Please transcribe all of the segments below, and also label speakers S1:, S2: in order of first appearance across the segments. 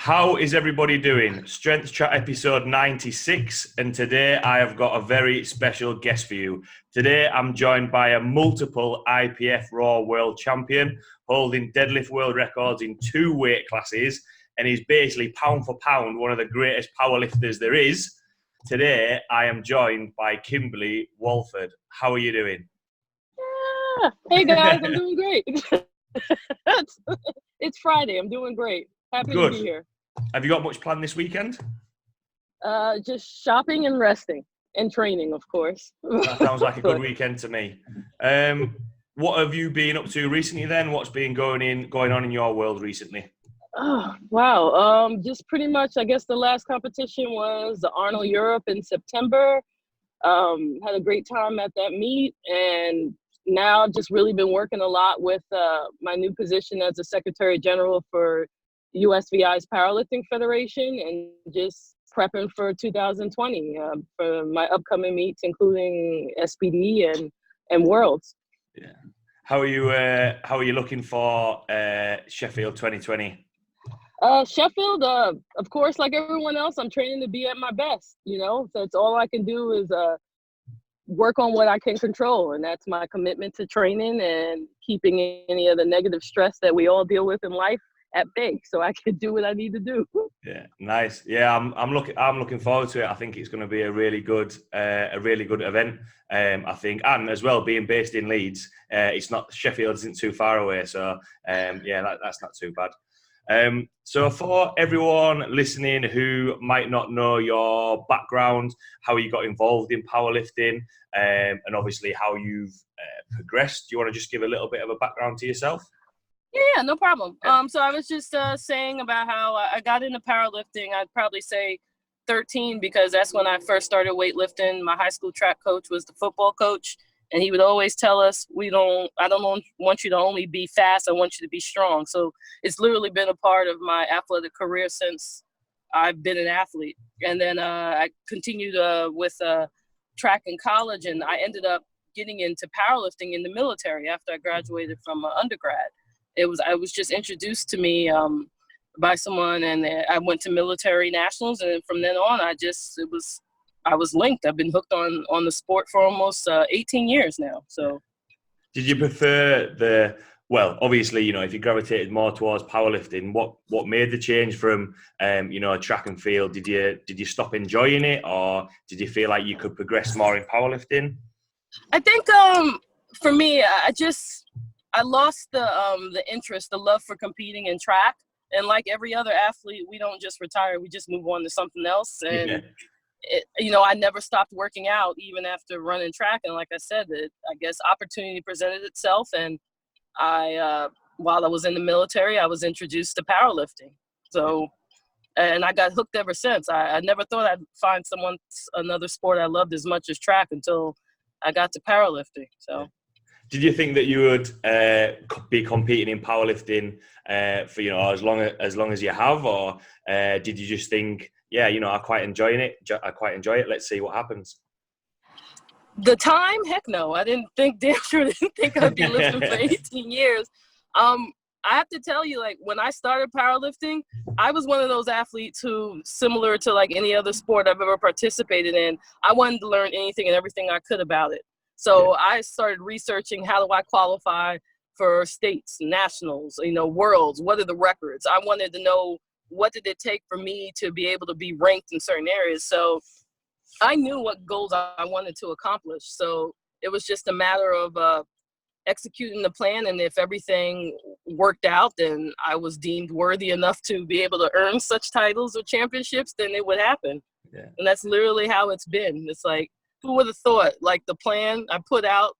S1: How is everybody doing? Strength Chat episode 96, and today I have got a very special guest for you. Today I'm joined by a multiple IPF Raw World Champion, holding deadlift world records in 2 weight classes, and he's basically pound for pound one of the greatest powerlifters there is. Today I am joined by Kimberly Walford. How are you doing?
S2: Yeah. Hey guys, I'm doing great. It's Friday. I'm doing great. Happy
S1: Good.
S2: to be here.
S1: Have you got much planned this weekend?
S2: Just shopping and resting and training, of course.
S1: That sounds like a good weekend to me. What have you been up to recently then? What's been going on in your world recently?
S2: Oh, wow. Just pretty much, I guess the last competition was the Arnold Europe in September. Had a great time at that meet, and now just really been working a lot with my new position as the Secretary General for USVI's Powerlifting Federation, and just prepping for 2020 for my upcoming meets, including SPD and Worlds.
S1: Yeah. How are you looking for Sheffield 2020?
S2: Sheffield, of course, like everyone else, I'm training to be at my best, so it's all I can do is work on what I can control, and that's my commitment to training and keeping any of the negative stress that we all deal with in life at bay, so I can do what I need to do.
S1: Yeah, nice. Yeah, I'm looking forward to it. I think it's going to be a really good event. I think, and as well, being based in Leeds, it's not Sheffield isn't too far away, so yeah, that's not too bad. So for everyone listening who might not know your background, how you got involved in powerlifting, and obviously how you've progressed, do you want to just give a little bit of a background to yourself?
S2: Yeah, no problem. So I was just saying about how I got into powerlifting. I'd probably say 13, because that's when I first started weightlifting. My high school track coach was the football coach, and he would always tell us, I don't want you to only be fast, I want you to be strong. So it's literally been a part of my athletic career since I've been an athlete. And then I continued with track in college, and I ended up getting into powerlifting in the military after I graduated from undergrad. I was just introduced to me by someone, and I went to military nationals, and from then on, I was linked. I've been hooked on the sport for almost 18 years now. So,
S1: did you prefer obviously, if you gravitated more towards powerlifting, what made the change from track and field? Did you stop enjoying it, or did you feel like you could progress more in powerlifting?
S2: I think for me, I lost the interest, the love for competing in track. And like every other athlete, we don't just retire, we just move on to something else. And, I never stopped working out even after running track. And like I said, I guess opportunity presented itself. And while I was in the military, I was introduced to powerlifting. So, and I got hooked ever since. I never thought I'd find another sport I loved as much as track until I got to powerlifting. So.
S1: Did you think that you would be competing in powerlifting for as long as you have, or did you just think, I quite enjoy it. Let's see what happens.
S2: The time, heck no. I didn't think I'd be lifting for 18 years. I have to tell you, like, when I started powerlifting, I was one of those athletes who, similar to like any other sport I've ever participated in, I wanted to learn anything and everything I could about it. So I started researching, how do I qualify for states, nationals, worlds? What are the records? I wanted to know, what did it take for me to be able to be ranked in certain areas? So I knew what goals I wanted to accomplish. So it was just a matter of executing the plan. And if everything worked out, then I was deemed worthy enough to be able to earn such titles or championships, then it would happen. Yeah. And that's literally how it's been. It's like, who would have thought, like, the plan I put out,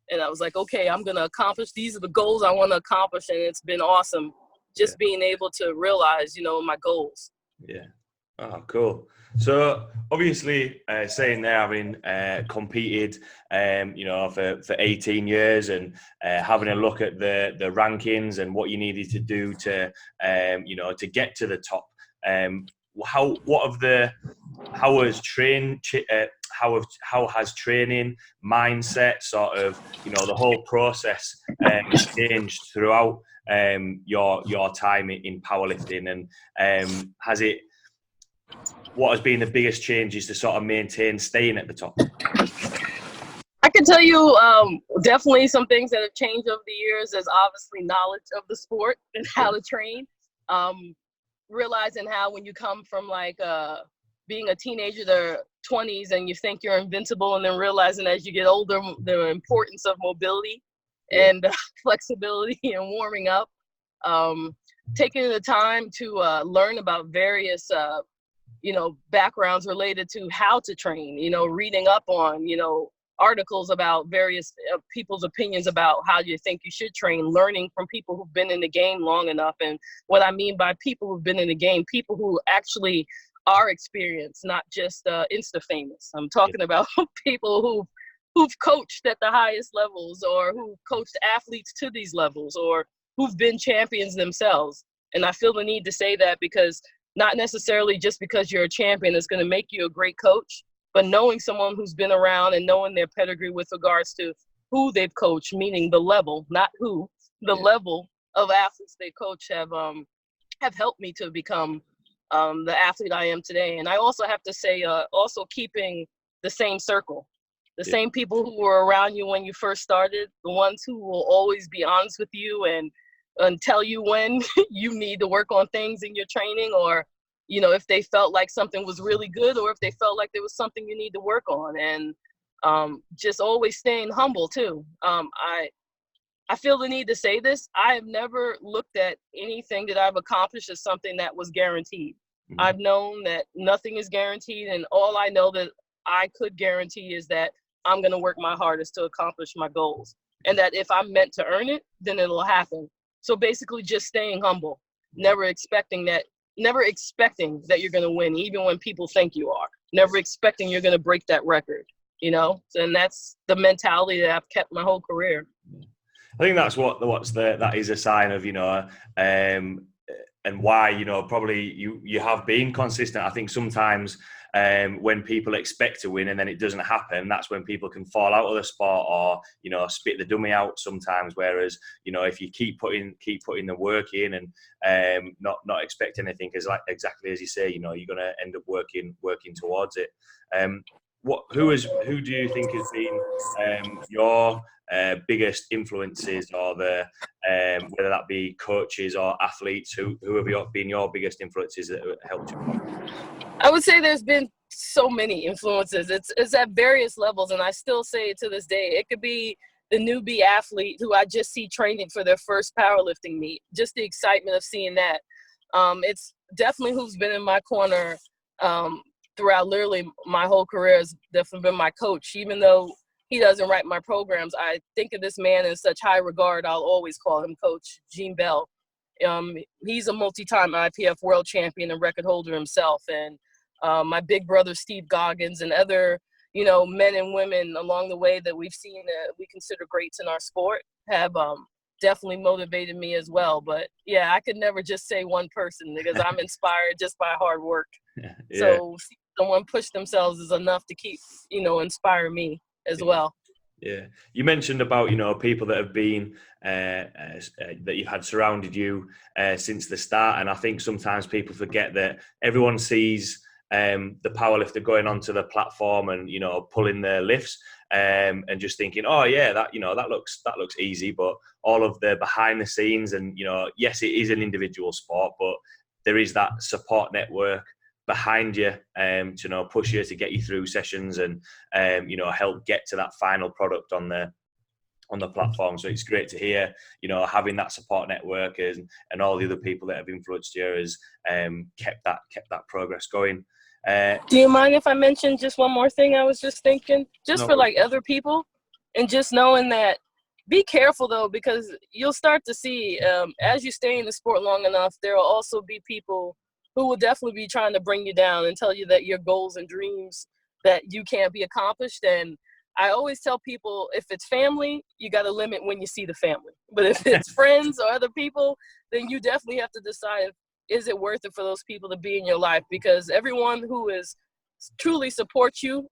S2: and I was like, okay, I'm going to accomplish. These are the goals I want to accomplish. And it's been awesome just being able to realize, my goals.
S1: Yeah. Oh, cool. So obviously saying there, having competed, for 18 years and having a look at the rankings and what you needed to do to get to the top. What of the how has how has training, mindset, sort of, the whole process changed throughout your time in powerlifting, and what has been the biggest changes to sort of maintain staying at the top?
S2: I can tell you definitely some things that have changed over the years is obviously knowledge of the sport and how to train. Realizing how when you come from like being a teenager to 20s and you think you're invincible, and then realizing as you get older the importance of mobility and flexibility and warming up. Taking the time to learn about various backgrounds related to how to train, reading up on, articles about various people's opinions about how you think you should train, learning from people who've been in the game long enough. And what I mean by people who've been in the game, people who actually are experienced, not just Insta famous. I'm talking about people who've coached at the highest levels, or who've coached athletes to these levels, or who've been champions themselves. And I feel the need to say that because not necessarily just because you're a champion is going to make you a great coach, but knowing someone who's been around and knowing their pedigree with regards to who they've coached, meaning the level, not who, the level of athletes they coach have helped me to become the athlete I am today. And I also have to say, also keeping the same circle, the same people who were around you when you first started, the ones who will always be honest with you and tell you when you need to work on things in your training, or if they felt like something was really good, or if they felt like there was something you need to work on. And just always staying humble too. I feel the need to say this. I have never looked at anything that I've accomplished as something that was guaranteed. Mm-hmm. I've known that nothing is guaranteed, and all I know that I could guarantee is that I'm going to work my hardest to accomplish my goals, and that if I'm meant to earn it, then it'll happen. So basically just staying humble, never expecting that you're going to win, even when people think you are, never expecting you're going to break that record, and that's the mentality that I've kept my whole career.
S1: I think that's that is a sign of, and why, probably you have been consistent. I think sometimes when people expect to win and then it doesn't happen, that's when people can fall out of the sport, or spit the dummy out sometimes. Whereas if you keep putting the work in and not expect anything, because like exactly as you say, you're going to end up working towards it. Who do you think has been your biggest influences, or whether that be coaches or athletes, who have been your biggest influences that helped you?
S2: I would say there's been so many influences. It's at various levels, and I still say it to this day. It could be the newbie athlete who I just see training for their first powerlifting meet, just the excitement of seeing that. It's definitely who's been in my corner throughout literally my whole career has definitely been my coach. Even though he doesn't write my programs, I think of this man in such high regard. I'll always call him Coach Gene Bell. He's a multi-time IPF World Champion and record holder himself. And my big brother, Steve Goggins, and other, men and women along the way that we've seen that we consider greats in our sport have definitely motivated me as well. But yeah, I could never just say one person, because I'm inspired just by hard work. Yeah. So someone push themselves is enough to keep, inspire me as well.
S1: Yeah, you mentioned about people that have been that you've had surrounded you since the start, and I think sometimes people forget that everyone sees the powerlifter going onto the platform and pulling their lifts and just thinking, oh yeah, that that looks easy, but all of the behind the scenes, and yes, it is an individual sport, but there is that support network behind you to push you, to get you through sessions and help get to that final product on the platform. So it's great to hear having that support network and all the other people that have influenced you has kept that progress going.
S2: Do you mind if I mention just one more thing? I was just thinking, for like other people, and just knowing that, be careful though, because you'll start to see as you stay in the sport long enough, there will also be people who will definitely be trying to bring you down and tell you that your goals and dreams that you can't be accomplished. And I always tell people, if it's family, you got to limit when you see the family. But if it's friends or other people, then you definitely have to decide, is it worth it for those people to be in your life? Because everyone who is truly support you,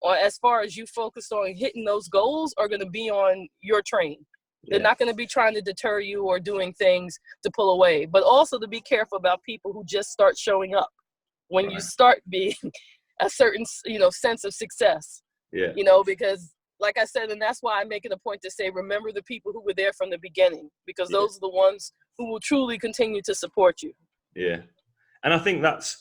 S2: or as far as you focused on hitting those goals, are going to be on your train. They're not going to be trying to deter you or doing things to pull away, but also to be careful about people who just start showing up when you start being a certain, sense of success, because like I said, and that's why I make it a point to say, remember the people who were there from the beginning, because those are the ones who will truly continue to support you.
S1: Yeah. And I think that's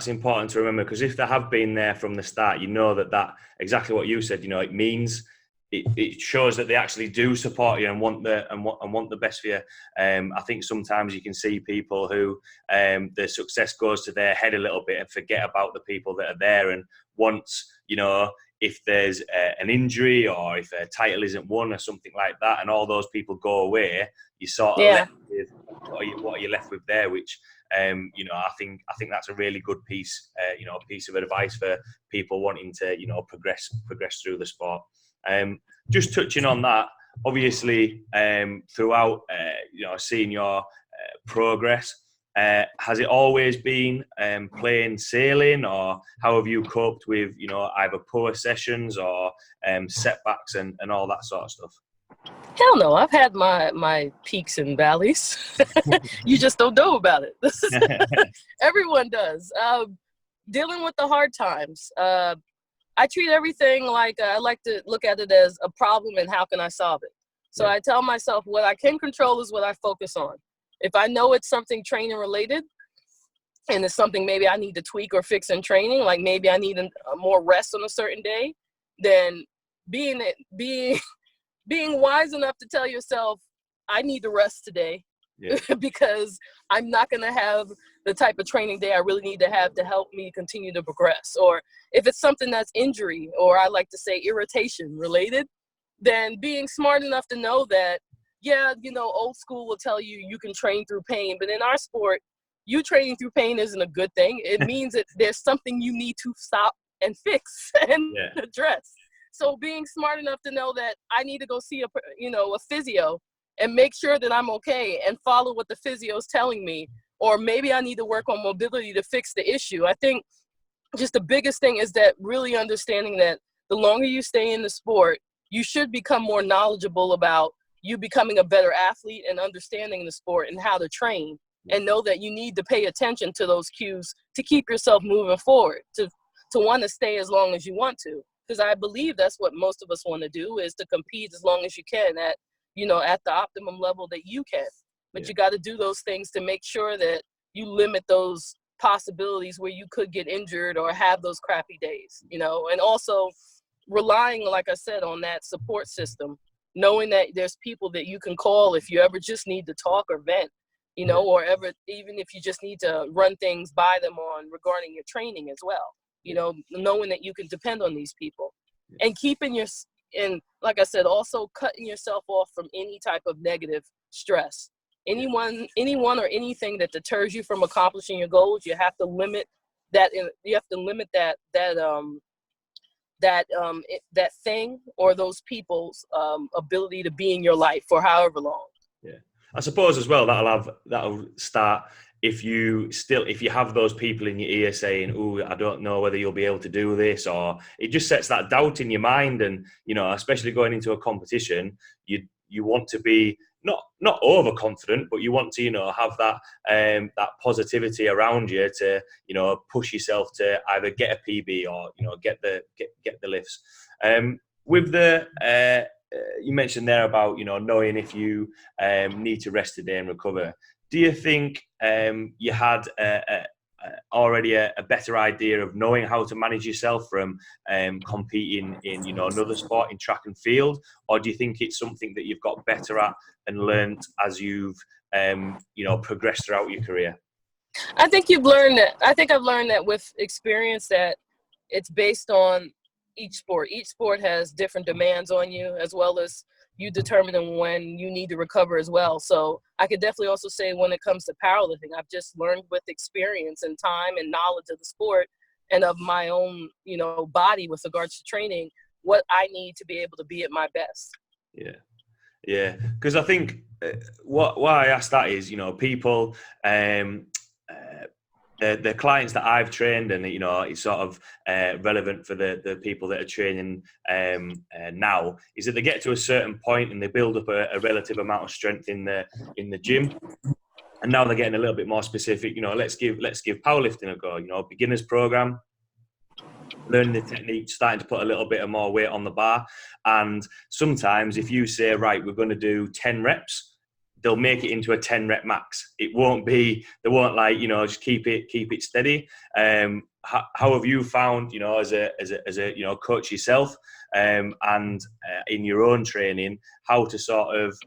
S1: important to remember, because if they have been there from the start, that exactly what you said, it means it shows that they actually do support you and want the best for you. I think sometimes you can see people who the success goes to their head a little bit and forget about the people that are there. And once, if there's an injury or if a title isn't won or something like that, and all those people go away, you sort of left with what are you left with there, which I think that's a really good piece of advice for people wanting to progress through the sport. Just touching on that, obviously, throughout seeing your progress, has it always been plain sailing, or how have you coped with either poor sessions or setbacks and all that sort of stuff?
S2: Hell no, I've had my peaks and valleys. You just don't know about it. Everyone does. Dealing with the hard times. I treat everything like I like to look at it as a problem and how can I solve it. So I tell myself what I can control is what I focus on. If I know it's something training related and it's something maybe I need to tweak or fix in training, like maybe I need more rest on a certain day, then being wise enough to tell yourself, I need to rest today because I'm not going to have the type of training day I really need to have to help me continue to progress. Or if it's something that's injury, or I like to say irritation related, then being smart enough to know that, old school will tell you you can train through pain, but in our sport, you training through pain isn't a good thing. It means that there's something you need to stop and fix and address. So being smart enough to know that I need to go see a physio and make sure that I'm okay and follow what the physio is telling me, or maybe I need to work on mobility to fix the issue. I think just the biggest thing is that really understanding that the longer you stay in the sport, you should become more knowledgeable about you becoming a better athlete and understanding the sport and how to train, and know that you need to pay attention to those cues to keep yourself moving forward, to want to stay as long as you want to. Because I believe that's what most of us want to do, is to compete as long as you can at the optimum level that you can. But you got to do those things to make sure that you limit those possibilities where you could get injured or have those crappy days, and also relying, like I said, on that support system, knowing that there's people that you can call if you ever just need to talk or vent, or even if you just need to run things by them regarding your training as well. Knowing that you can depend on these people and and like I said, also cutting yourself off from any type of negative stress. Anyone or anything that deters you from accomplishing your goals, you have to limit that. You have to limit that thing or those people's ability to be in your life for however long.
S1: Yeah, I suppose as well that'll start if you have those people in your ear saying, "Oh, I don't know whether you'll be able to do this," or it just sets that doubt in your mind. And especially going into a competition, you want to be not overconfident, but you want to have that positivity around you to push yourself to either get a PB or get the lifts. With the you mentioned there about knowing if you need to rest a day and recover. Do you think you had already a better idea of knowing how to manage yourself from competing in another sport in track and field, or do you think it's something that you've got better at and learned as you've progressed throughout your career?
S2: I think you've learned that. I think I've learned that with experience, that it's based on each sport. Each sport has different demands on you, as well as you determining when you need to recover as well. So I could definitely also say when it comes to powerlifting, I've just learned with experience and time and knowledge of the sport and of my own, body with regards to training, what I need to be able to be at my best.
S1: Yeah. Because I think why I asked that is, people the clients that I've trained, and you know, it's sort of relevant for the people that are training now, is that they get to a certain point and they build up a relative amount of strength in the gym, and now they're getting a little bit more specific. You know, let's give powerlifting a go. You know, beginners program, learning the technique, starting to put a little bit of more weight on the bar, and sometimes if you say, right, we're going to do 10 reps. They'll make it into a 10 rep max. It won't be, they won't like, you know, just keep it steady. How have you found, you know, as a you know, coach yourself, and in your own training, how to sort of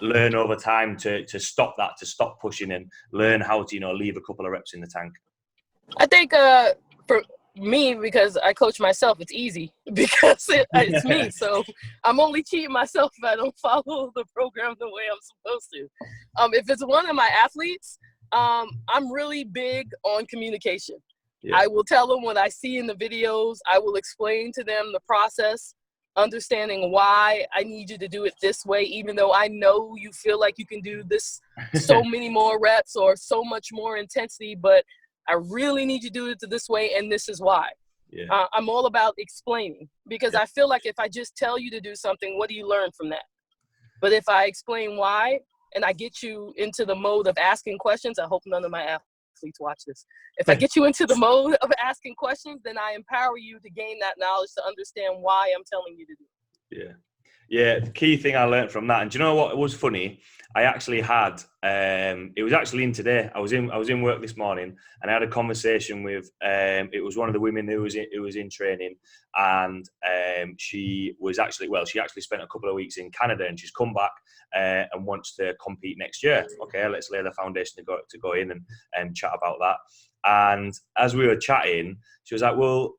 S1: learn over time to stop that, to stop pushing, and learn how to, you know, leave a couple of reps in the tank?
S2: I think for me, because I coach myself, it's easy because it's me. So I'm only cheating myself if I don't follow the program the way I'm supposed to. If it's one of my athletes, I'm really big on communication. Yeah. I will tell them what I see in the videos. I will explain to them the process, understanding why I need you to do it this way, even though I know you feel like you can do this so many more reps or so much more intensity, but I really need you to do it this way, and this is why. Yeah. I'm all about explaining, because I feel like if I just tell you to do something, what do you learn from that? But if I explain why, and I get you into the mode of asking questions, I hope none of my athletes watch this. If I get you into the mode of asking questions, then I empower you to gain that knowledge to understand why I'm telling you to do it.
S1: Yeah. Yeah, the key thing I learned from that, and do you know what was funny? I actually had, it was actually in today. I was in work this morning, and I had a conversation with, it was one of the women who was in training, and she actually spent a couple of weeks in Canada, and she's come back and wants to compete next year. Okay, let's lay the foundation to go in and chat about that. And as we were chatting, she was like, well,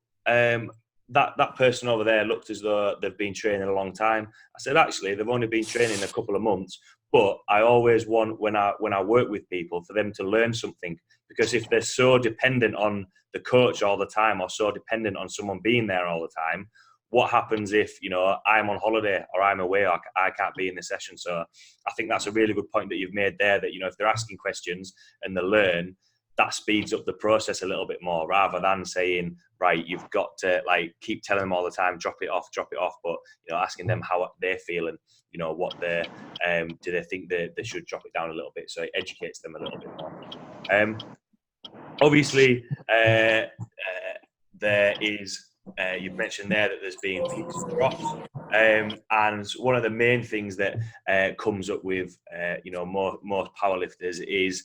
S1: that person over there looked as though they've been training a long time. I said, actually, they've only been training a couple of months, but I always want, when I work with people, for them to learn something, because if they're so dependent on the coach all the time, or so dependent on someone being there all the time, what happens if, you know, I'm on holiday or I'm away, or I can't be in the session? So I think that's a really good point that you've made there, that, you know, if they're asking questions and they learn, that speeds up the process a little bit more, rather than saying, right, you've got to like keep telling them all the time, drop it off, but, you know, asking them how they feel, and, you know, what they do they think they should drop it down a little bit, so it educates them a little bit more. Obviously, there is, you've mentioned there that there's been peaks and troughs, and one of the main things that comes up with you know, most powerlifters is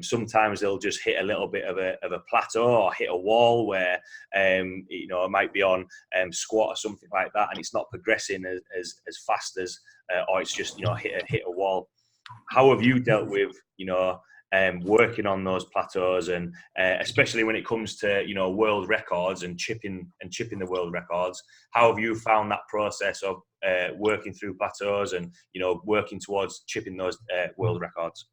S1: sometimes they'll just hit a little bit of a plateau, or hit a wall where you know, it might be on squat or something like that, and it's not progressing as fast as, or it's just, you know, hit a wall. How have you dealt with, you know, working on those plateaus, and especially when it comes to, you know, world records and chipping the world records? How have you found that process of working through plateaus and, you know, working towards chipping those world records?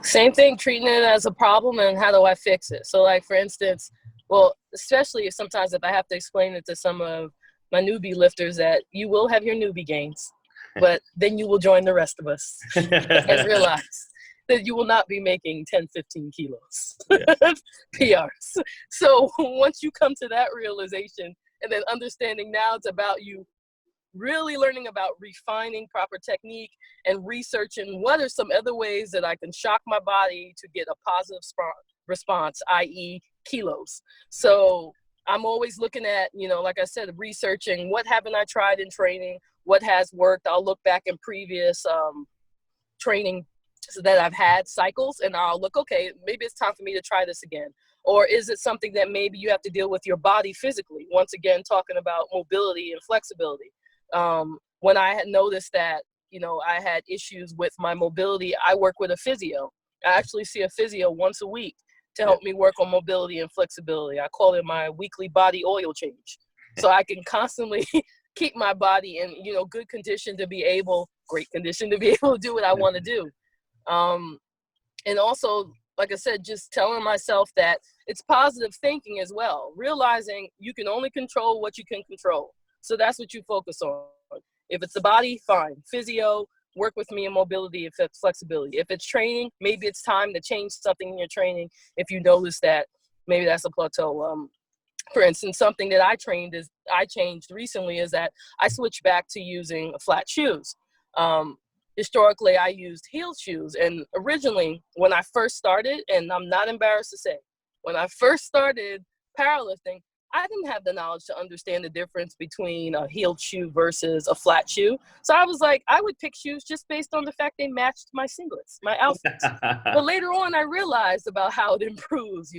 S2: Same thing, treating it as a problem, and how do I fix it? So, like, for instance, well, especially if sometimes if I have to explain it to some of my newbie lifters, that you will have your newbie gains, but then you will join the rest of us and realize that you will not be making 10, 15 kilos PRs. So once you come to that realization, and then understanding now it's about you really learning about refining proper technique and researching what are some other ways that I can shock my body to get a positive response, i.e. kilos. So I'm always looking at, you know, like I said, researching what haven't I tried in training, what has worked. I'll look back in previous training so that I've had cycles, and I'll look, okay, maybe it's time for me to try this again. Or is it something that maybe you have to deal with your body physically? Once again, talking about mobility and flexibility. When I had noticed that, you know, I had issues with my mobility, I work with a physio. I actually see a physio once a week to help me work on mobility and flexibility. I call it my weekly body oil change. So I can constantly keep my body in, you know, great condition to be able to do what I want to do. And also, like I said, just telling myself that it's positive thinking as well, realizing you can only control what you can control. So that's what you focus on. If it's the body, fine. Physio, work with me in mobility, if it's flexibility. If it's training, maybe it's time to change something in your training. If you notice that maybe that's a plateau. For instance, something that I changed recently is that I switched back to using flat shoes. Historically, I used heel shoes. And originally, when I first started, and I'm not embarrassed to say, when I first started powerlifting, I didn't have the knowledge to understand the difference between a heeled shoe versus a flat shoe. So I was like, I would pick shoes just based on the fact they matched my singlets, my outfits. But later on, I realized about how it improves,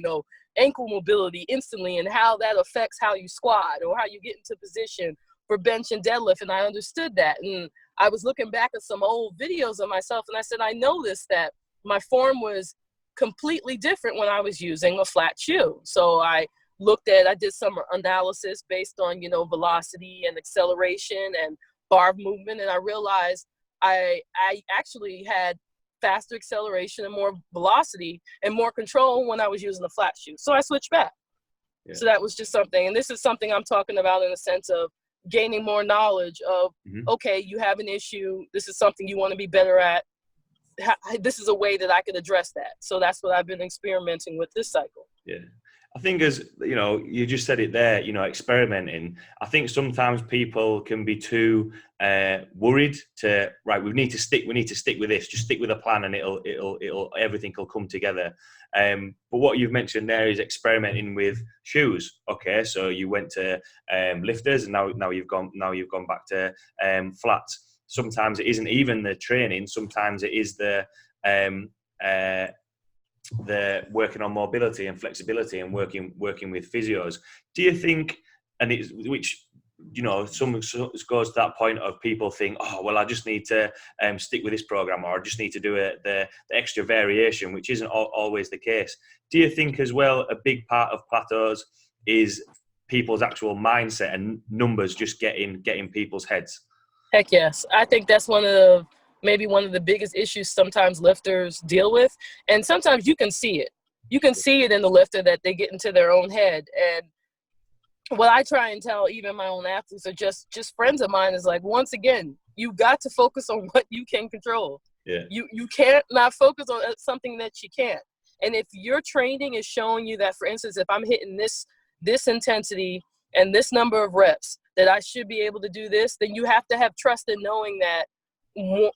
S2: ankle mobility instantly, and how that affects how you squat or how you get into position for bench and deadlift. And I understood that. And I was looking back at some old videos of myself, and I said, I noticed that my form was completely different when I was using a flat shoe. So I did some analysis based on, velocity and acceleration and bar movement. And I realized I actually had faster acceleration and more velocity and more control when I was using a flat shoe. So I switched back. Yeah. So that was just something. And this is something I'm talking about in the sense of gaining more knowledge of, okay, you have an issue. This is something you want to be better at. This is a way that I could address that. So that's what I've been experimenting with this cycle.
S1: Yeah. I think, as you just said it there, experimenting. I think sometimes people can be too worried to, right, we need to stick with this, just stick with a plan and everything will come together. But what you've mentioned there is experimenting with shoes. Okay, so you went to lifters, and now you've gone back to flats. Sometimes it isn't even the training. Sometimes it is the working on mobility and flexibility and working with physios. Do you think, some goes to that point of people think, oh, well, I just need to stick with this program, or I just need to do the extra variation, which isn't always the case. Do you think as well a big part of plateaus is people's actual mindset and numbers just getting people's heads?
S2: Heck yes. I think that's maybe one of the biggest issues sometimes lifters deal with. And sometimes you can see it. You can see it in the lifter that they get into their own head. And what I try and tell even my own athletes, or just friends of mine, is like, once again, you got to focus on what you can control.
S1: Yeah.
S2: You can't not focus on something that you can't. And if your training is showing you that, for instance, if I'm hitting this intensity and this number of reps, that I should be able to do this, then you have to have trust in knowing that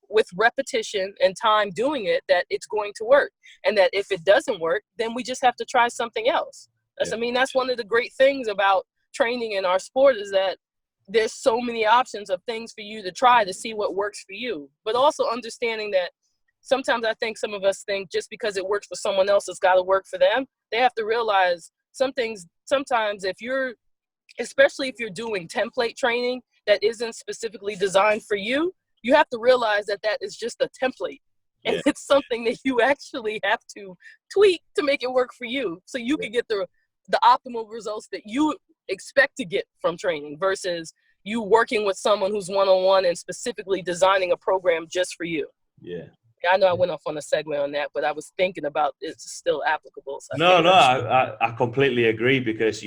S2: with repetition and time doing it, that it's going to work. And that if it doesn't work, then we just have to try something else. That's one of the great things about training in our sport, is that there's so many options of things for you to try to see what works for you. But also understanding that sometimes I think some of us think just because it works for someone else, it's got to work for them. They have to realize some things. Sometimes especially if you're doing template training that isn't specifically designed for you, you have to realize that is just a template. And it's something that you actually have to tweak to make it work for you, so you can get the optimal results that you expect to get from training, versus you working with someone who's one-on-one and specifically designing a program just for you.
S1: Yeah.
S2: I know I went off on a segue on that, but I was thinking about it's still applicable. So
S1: I completely agree, because,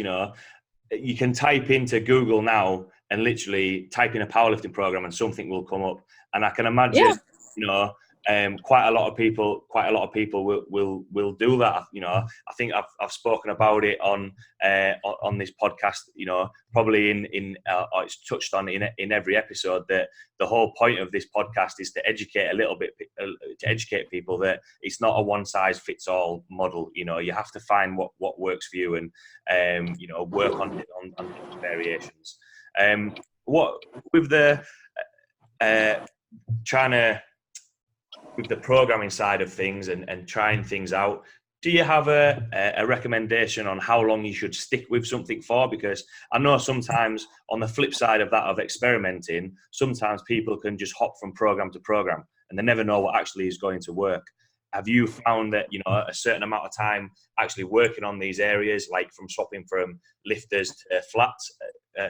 S1: you can type into Google now and literally type in a powerlifting program and something will come up. And I can imagine, quite a lot of people will do that. I think I've spoken about it on this podcast. Probably it's touched on in every episode, that the whole point of this podcast is to educate people that it's not a one size fits all model. You have to find what works for you, and work on variations. What with the with the programming side of things and trying things out, do you have a recommendation on how long you should stick with something for? Because I know sometimes on the flip side of that, of experimenting, sometimes people can just hop from program to program and they never know what actually is going to work. Have you found that, a certain amount of time actually working on these areas, like from swapping from lifters to flats, a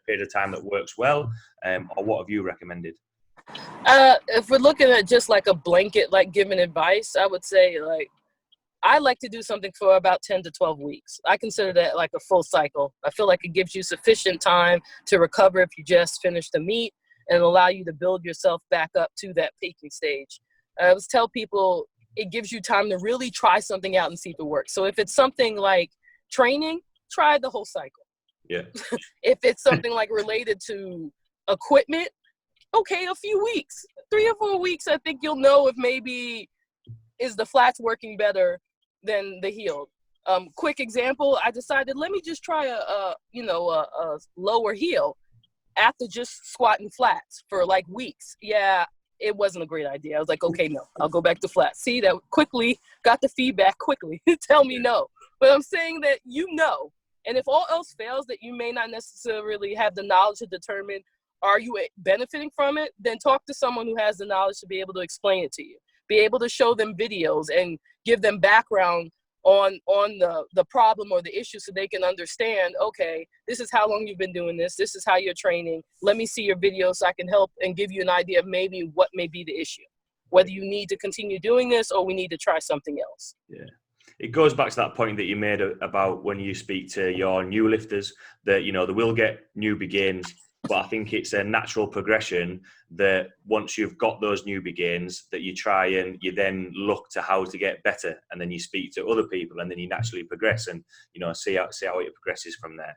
S1: period of time that works well, or what have you recommended?
S2: If we're looking at just like a blanket, like giving advice, I would say I like to do something for about 10 to 12 weeks. I consider that like a full cycle. I feel like it gives you sufficient time to recover if you just finished a meet, and allow you to build yourself back up to that peaking stage. I always tell people it gives you time to really try something out and see if it works. So if it's something like training, try the whole cycle.
S1: Yeah.
S2: If it's something like related to equipment, okay, a few weeks, 3 or 4 weeks, I think you'll know if maybe is the flats working better than the heeled. Quick example, I decided, let me just try a lower heel after just squatting flats for like weeks. Yeah, it wasn't a great idea. I was like, okay, no, I'll go back to flats. See, that quickly got the feedback quickly. Tell me no. But I'm saying that and if all else fails, that you may not necessarily have the knowledge to determine are you benefiting from it, then talk to someone who has the knowledge to be able to explain it to you. Be able to show them videos and give them background on the problem or the issue so they can understand, okay, this is how long you've been doing this. This is how you're training. Let me see your video so I can help and give you an idea of maybe what may be the issue, whether you need to continue doing this or we need to try something else.
S1: Yeah. It goes back to that point that you made about when you speak to your new lifters that, you know, they will get newbie gains, but I think it's a natural progression that once you've got those newbie gains that you try and you then look to how to get better, and then you speak to other people and then you naturally progress and, you know, see how it progresses from there.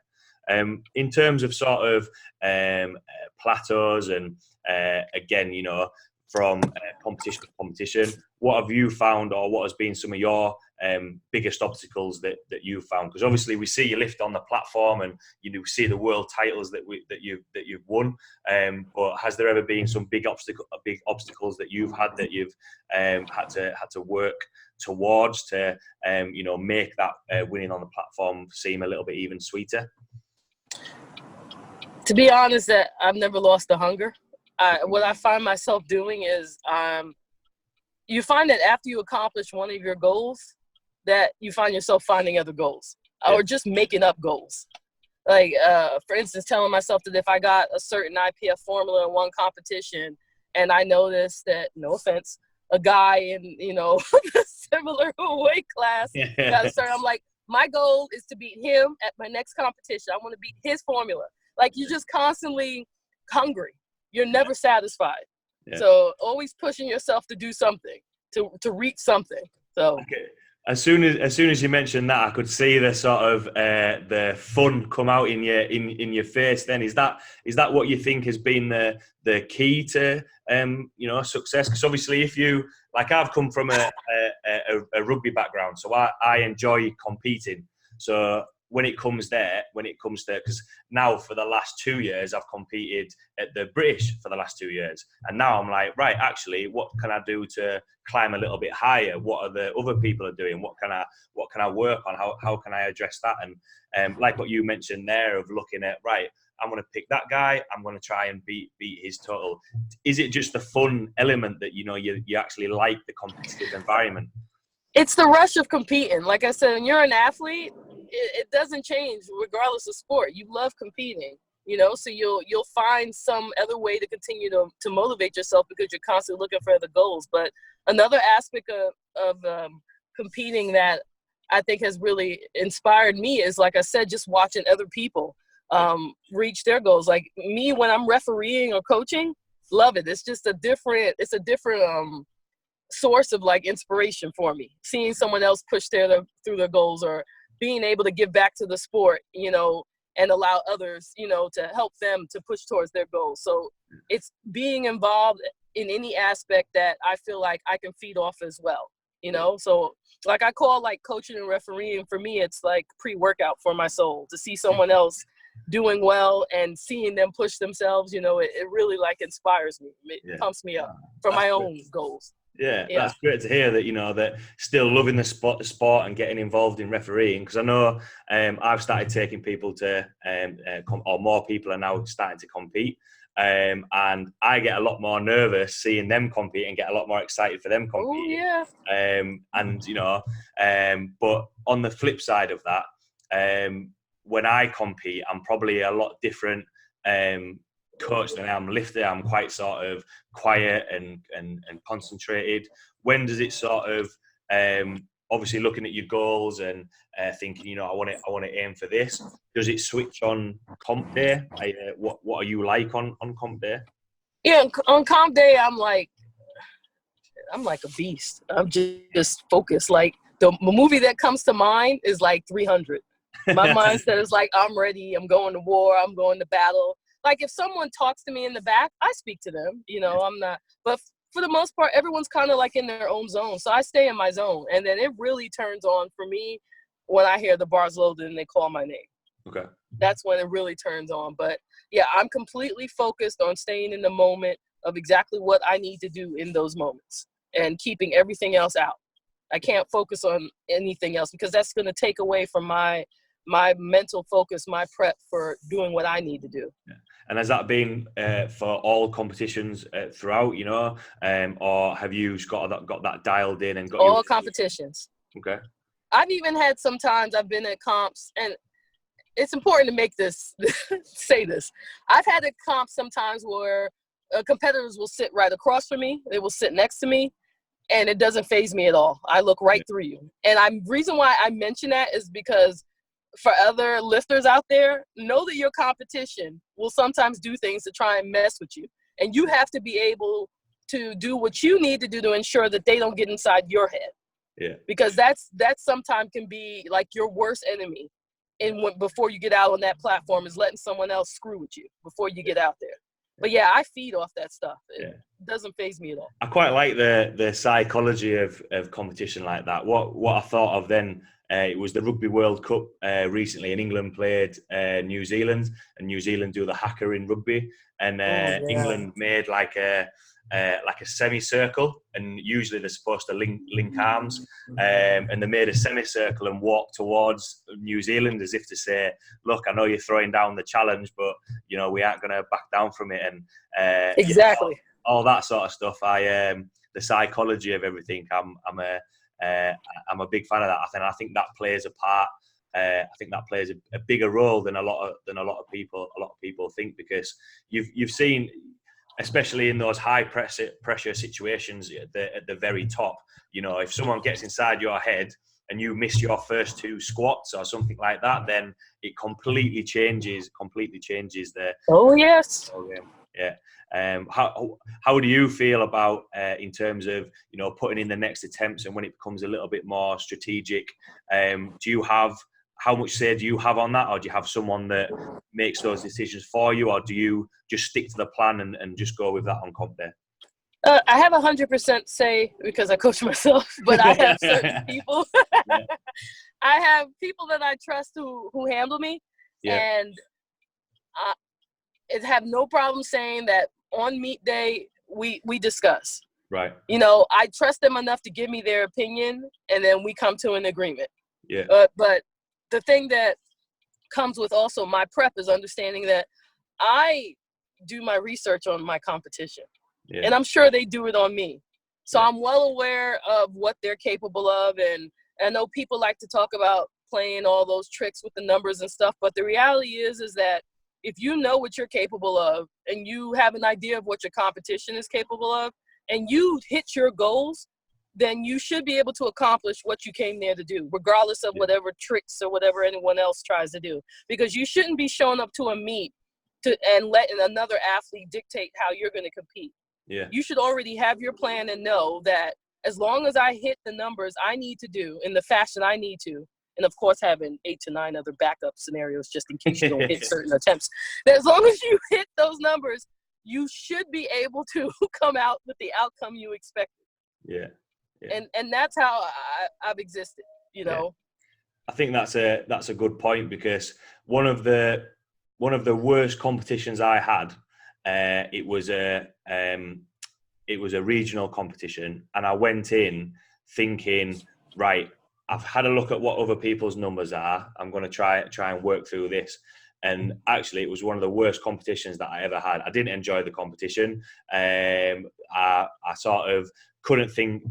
S1: In terms of sort of plateaus and again, you know, from competition to competition, what have you found, or what has been some of your biggest obstacles that you've found? Because obviously we see you lift on the platform and you know, we see the world titles that you've won, but has there ever been some big obstacles that you've had that you've had to work towards to you know, make that winning on the platform seem a little bit even sweeter?
S2: To be honest, that I've never lost the hunger. What I find myself doing is you find that after you accomplish one of your goals, that you find yourself finding other goals or just making up goals. Like, for instance, telling myself that if I got a certain IPF formula in one competition and I noticed that, no offense, a guy in, you know, a similar weight class got a certain, I'm like, my goal is to beat him at my next competition. I want to beat his formula. Like, you're just constantly hungry. You're never satisfied. Yeah. So always pushing yourself to do something, to reach something. So
S1: okay. As soon as you mentioned that, I could see the sort of the fun come out in your face. Then is that what you think has been the key to you know, success? Because obviously, if you, like, I've come from a rugby background, so I enjoy competing. So when it comes to, because now for the last 2 years I've competed at the British for the last 2 years, and now I'm like, right, actually, what can I do to climb a little bit higher? What are the other people are doing? What can I work on? How can I address that? And like what you mentioned there of looking at, right, I'm going to pick that guy, I'm going to try and beat his total. Is it just the fun element that, you know, you actually like the competitive environment?
S2: It's the rush of competing. Like I said, when you're an athlete, it doesn't change regardless of sport. You love competing, you know, so you'll find some other way to continue to motivate yourself because you're constantly looking for other goals. But another aspect of competing that I think has really inspired me is, like I said, just watching other people reach their goals. Like me, when I'm refereeing or coaching, love it. It's just a different source of like inspiration for me, seeing someone else push through their goals, or being able to give back to the sport, you know, and allow others, you know, to help them to push towards their goals. So it's being involved in any aspect that I feel like I can feed off as well, you know. So like I call like coaching and refereeing, for me it's like pre-workout for my soul, to see someone else doing well and seeing them push themselves, you know, it really like inspires me. It pumps me up for my own goals.
S1: Yeah, that's great to hear that, you know, that still loving the sport and getting involved in refereeing. Because I know I've started taking people to, or more people are now starting to compete. And I get a lot more nervous seeing them compete and get a lot more excited for them competing.
S2: Oh, yeah.
S1: And, you know, but on the flip side of that, when I compete, I'm probably a lot different coach than I am lifter. I'm quite sort of quiet and concentrated. When does it sort of obviously looking at your goals and thinking, you know, I want to aim for this, does it switch on comp day? What are you like on comp day?
S2: Yeah, on comp day, I'm like a beast. I'm just focused. Like the movie that comes to mind is like 300. My mindset is like, I'm ready. I'm going to war. I'm going to battle. Like if someone talks to me in the back, I speak to them. You know, I'm not. But for the most part, everyone's kind of like in their own zone. So I stay in my zone. And then it really turns on for me when I hear the bars loaded and they call my name.
S1: Okay.
S2: That's when it really turns on. But yeah, I'm completely focused on staying in the moment of exactly what I need to do in those moments and keeping everything else out. I can't focus on anything else because that's going to take away from my mental focus, my prep for doing what I need to do.
S1: Yeah. And has that been for all competitions throughout, you know, or have you got that dialed in and got
S2: all competitions?
S1: Okay.
S2: I've even had sometimes I've been at comps, and it's important to make this say this. I've had a comp sometimes where competitors will sit right across from me. They will sit next to me, and it doesn't faze me at all. I look right through you. And reason why I mention that is because for other lifters out there, know that your competition will sometimes do things to try and mess with you. And you have to be able to do what you need to do to ensure that they don't get inside your head.
S1: Yeah.
S2: Because that's sometimes can be like your worst enemy. Before you get out on that platform is letting someone else screw with you before you get out there. But yeah, I feed off that stuff. It doesn't faze me at all.
S1: I quite like the psychology of competition like that. What I thought of then, it was the Rugby World Cup recently, and England played New Zealand, and New Zealand do the haka in rugby, and England made like a semicircle, and usually they're supposed to link arms, and they made a semicircle and walked towards New Zealand as if to say, look, I know you're throwing down the challenge, but you know we aren't going to back down from it. And
S2: exactly.
S1: You know, all that sort of stuff. The psychology of everything. I'm a big fan of that. I think that plays a part. I think that plays a bigger role than a lot of people think, because you've seen, especially in those high pressure situations at the very top, you know, if someone gets inside your head and you miss your first two squats or something like that, then it completely changes the.
S2: Oh yes.
S1: Yeah. How do you feel about in terms of, you know, putting in the next attempts, and when it becomes a little bit more strategic? How much say do you have on that, or do you have someone that makes those decisions for you, or do you just stick to the plan and just go with that on comp day?
S2: I have 100% say because I coach myself, but I have certain people. I have people that I trust who handle me, and I have no problem saying that on meet day we discuss.
S1: Right.
S2: You know, I trust them enough to give me their opinion, and then we come to an agreement.
S1: Yeah.
S2: But the thing that comes with also my prep is understanding that I do my research on my competition. Yeah. And I'm sure they do it on me. So I'm well aware of what they're capable of. And I know people like to talk about playing all those tricks with the numbers and stuff. But the reality is that if you know what you're capable of and you have an idea of what your competition is capable of and you hit your goals, then you should be able to accomplish what you came there to do, regardless of whatever tricks or whatever anyone else tries to do. Because you shouldn't be showing up to a meet and letting another athlete dictate how you're going to compete. Yeah. You should already have your plan and know that as long as I hit the numbers I need to do in the fashion I need to, and of course having 8 to 9 other backup scenarios just in case you don't hit certain attempts, that as long as you hit those numbers, you should be able to come out with the outcome you expected. Yeah. Yeah. And that's how I've existed, you know.
S1: I think that's a good point, because one of the worst competitions I had, it was a regional competition, and I went in thinking, right, I've had a look at what other people's numbers are. I'm going to try and work through this. And actually, it was one of the worst competitions that I ever had. I didn't enjoy the competition. I sort of couldn't think.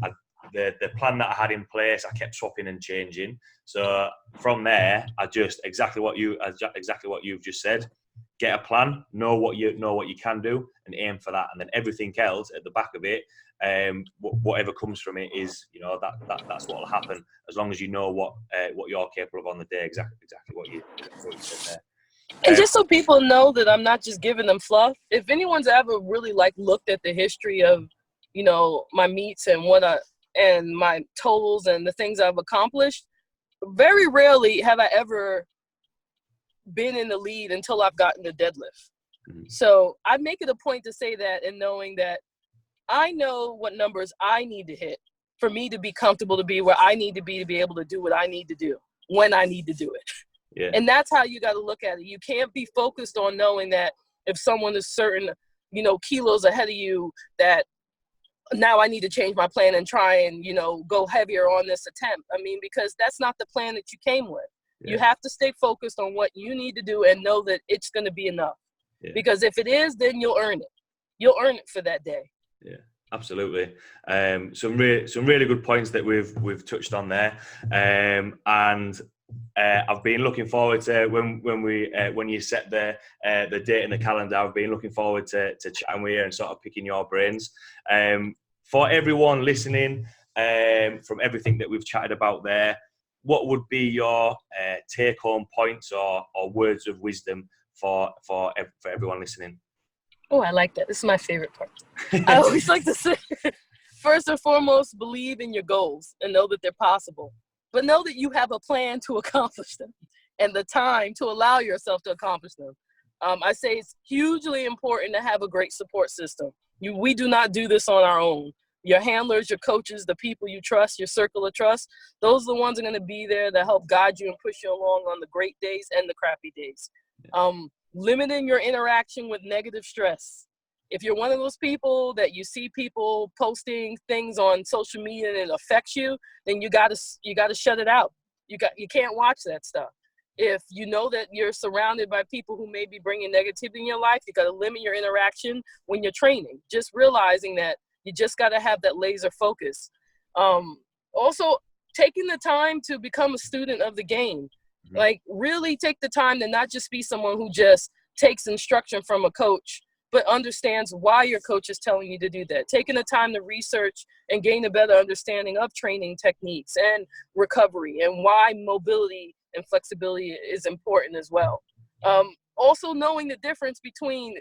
S1: The plan that I had in place, I kept swapping and changing. So from there, I just exactly what you've just said. Get a plan, know what you can do, and aim for that. And then everything else at the back of it, whatever comes from it is, you know, that's what will happen, as long as you know what you're capable of on the day. Exactly what you said there.
S2: And just so people know that I'm not just giving them fluff, if anyone's ever really like looked at the history of, you know, my meets and and my totals and the things I've accomplished, very rarely have I ever been in the lead until I've gotten the deadlift. So I make it a point to say that, and knowing that I know what numbers I need to hit for me to be comfortable, to be where I need to be able to do what I need to do when I need to do it.
S1: Yeah.
S2: And that's how you got to look at it. You can't be focused on knowing that if someone is certain, you know, kilos ahead of you, that now I need to change my plan and try and, you know, go heavier on this attempt. I mean, because that's not the plan that you came with. Yeah. You have to stay focused on what you need to do and know that it's going to be enough. Yeah. Because if it is, then you'll earn it. You'll earn it for that day.
S1: Yeah, absolutely. Some really good points that we've touched on there. And I've been looking forward to when you set the date in the calendar. I've been looking forward to chatting with you and sort of picking your brains. For everyone listening, from everything that we've chatted about there, what would be your take-home points or words of wisdom for everyone listening?
S2: Oh, I like that. This is my favorite part. I always like to say, first and foremost, believe in your goals and know that they're possible. But know that you have a plan to accomplish them and the time to allow yourself to accomplish them. I say it's hugely important to have a great support system. We do not do this on our own. Your handlers, your coaches, the people you trust, your circle of trust, those are the ones that are going to be there to help guide you and push you along on the great days and the crappy days. Limiting your interaction with negative stress. If you're one of those people that you see people posting things on social media and it affects you, then you gotta shut it out. You can't watch that stuff. If you know that you're surrounded by people who may be bringing negativity in your life, you gotta limit your interaction when you're training. Just realizing that you just gotta have that laser focus. Also, taking the time to become a student of the game. Like, really take the time to not just be someone who just takes instruction from a coach, but understands why your coach is telling you to do that. Taking the time to research and gain a better understanding of training techniques and recovery and why mobility and flexibility is important as well. Also knowing the difference between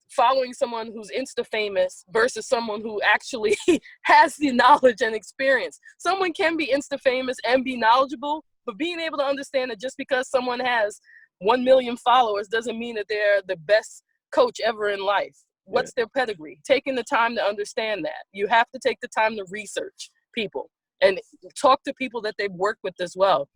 S2: following someone who's Insta famous versus someone who actually has the knowledge and experience. Someone can be Insta famous and be knowledgeable, but being able to understand that just because someone has 1 million followers doesn't mean that they're the best coach ever in life. What's their pedigree? Taking the time to understand that. You have to take the time to research people and talk to people that they've worked with as well.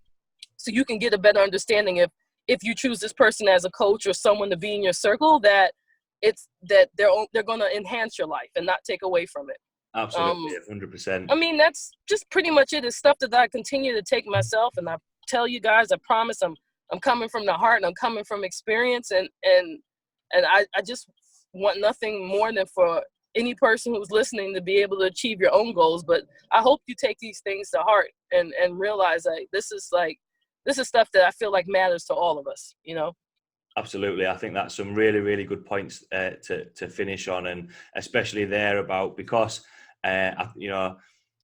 S2: So you can get a better understanding if you choose this person as a coach or someone to be in your circle, that they're going to enhance your life and not take away from it.
S1: Absolutely, 100%.
S2: I mean, that's just pretty much it. It's stuff that I continue to take myself, and I tell you guys, I promise I'm coming from the heart and I'm coming from experience, and I just want nothing more than for any person who's listening to be able to achieve your own goals. But I hope you take these things to heart and realize that this is stuff that I feel like matters to all of us, you know?
S1: Absolutely. I think that's some really, really good points to finish on, and especially there about, because, you know,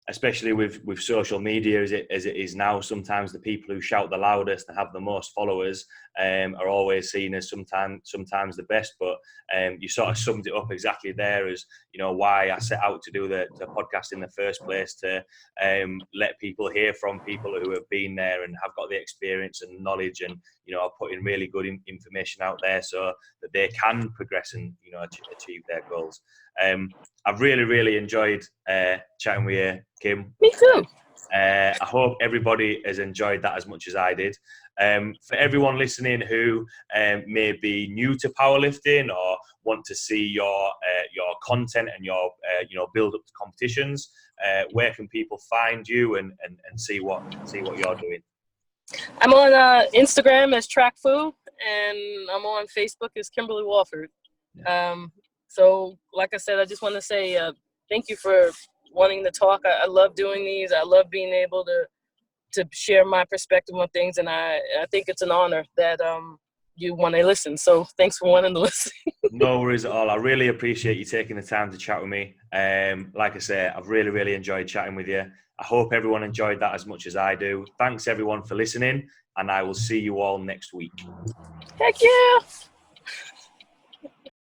S1: especially with social media as it is now, sometimes the people who shout the loudest and have the most followers are always seen as sometimes the best. But you sort of summed it up exactly there, as, you know, why I set out to do the podcast in the first place, to let people hear from people who have been there and have got the experience and knowledge, and, you know, are putting really good information out there so that they can progress and, you know, achieve their goals. I've really, really enjoyed chatting with you, Kim.
S2: Me too.
S1: I hope everybody has enjoyed that as much as I did. For everyone listening who may be new to powerlifting or want to see your content and your build up to competitions, where can people find you and see what you're doing?
S2: I'm on Instagram as TrackFoo, and I'm on Facebook as Kimberly Walford. Yeah. So, like I said, I just want to say thank you for wanting to talk. I love doing these. I love being able to share my perspective on things, and I think it's an honor that you want to listen. So thanks for wanting to listen.
S1: No worries at all. I really appreciate you taking the time to chat with me. Like I say, I've really, really enjoyed chatting with you. I hope everyone enjoyed that as much as I do. Thanks everyone for listening, and I will see you all next week.
S2: Heck yeah.